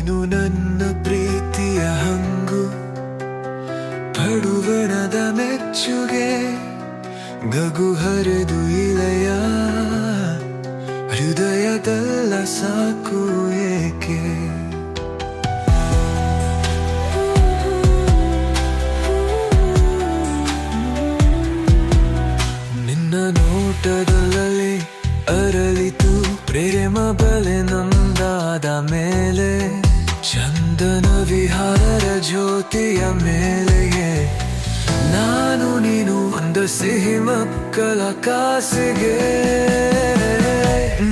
ನೀನು ನನ್ನ ಪ್ರೀತಿಯ ಹಂಗು, ಪಡುವಣದ ಮೆಚ್ಚುಗೆ, ನಗು ಹರಿದು ಇಳೆಯ ಹೃದಯದಲ್ಲ ಸಾಕು ಏಕೆ. ನಿನ್ನ ನೋಟದಲ್ಲಿ ಅರಳಿತು ಪ್ರೇಮ ಬಲೆ ನೊಂದಾದ ಮೇಲೆ, ಚಂದನ ವಿಹಾರ ಜ್ಯೋತಿಯ ಮೇಲೆಗೆ ನಾನು ನೀನು ಒಂದು ಸಿಹಿ ಮಕ್ಕಳ ಕಾಸಿಗೆ.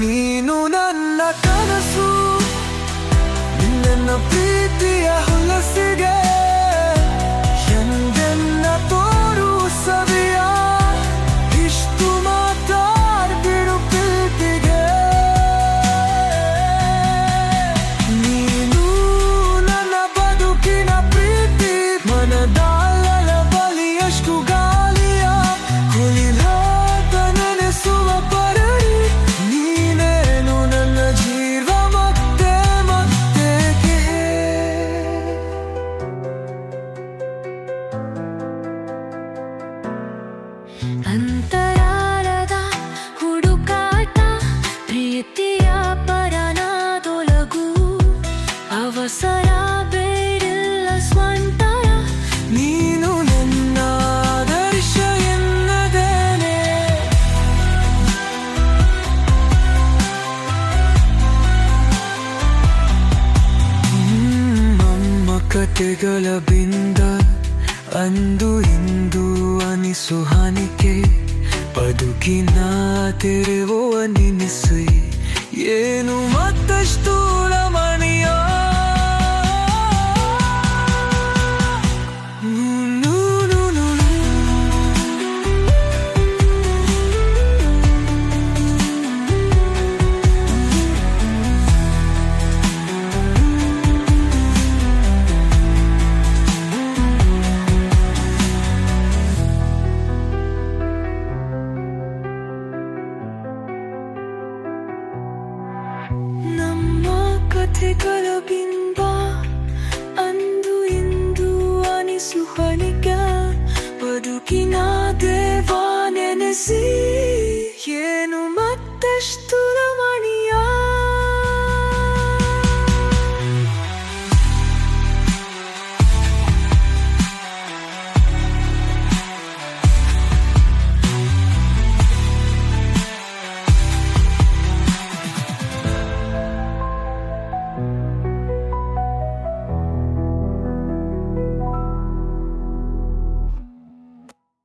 ನೀನು ನನ್ನ ಕನಸು, ನಿನ್ನ ಪ್ರೀತಿಯ ಹೊಲಸಿಗೆ, ಎಂದೆನ್ನ ತೋರು ಸವಿಯ ಇಷ್ಟು ಮಾತಾಡ್ಬಿಡು ಪ್ರೀತಿಗೆ. ನೀನು ನನ್ನ ಬದುಕಿನ ಪ್ರೀತಿ, ಮನದಾಳದ ಬಲಿಯಷ್ಟು ಗಾಳಿಯ ಕುಲಿಲಾದ ನೆನೆಸುವ ಪರಡಿ. ನೀನೇನು ನನ್ನ ಜೀವ ಮತ್ತೆ ಮತ್ತೆಗೆ. ಅಂತರಾಳದ ಹುಡುಕಾಟ, ಪ್ರೀತಿಯ ಪರನಾದೊಳಗು, ಅವಸರ ಬೇಡಿಲ್ಲ ಸ್ವಂತರ. ನೀನು ನನ್ನ ಆದರ್ಶ ಎನ್ನದೇನೆ. ನಮ್ಮ ಕತೆಗಳ ಬಿಂದ ಅಂದು ಇಂದು ಅನಿಸು ಹಾನಿಕೆ, ಬದುಕಿನ ತೆರೆಯುವ ನಿನಿಸು ಏನು ಮತ್ತಷ್ಟು ರಮಣೀಯ. ನಮ್ಮ ಕಥೆಗಳ ಬಿಂದು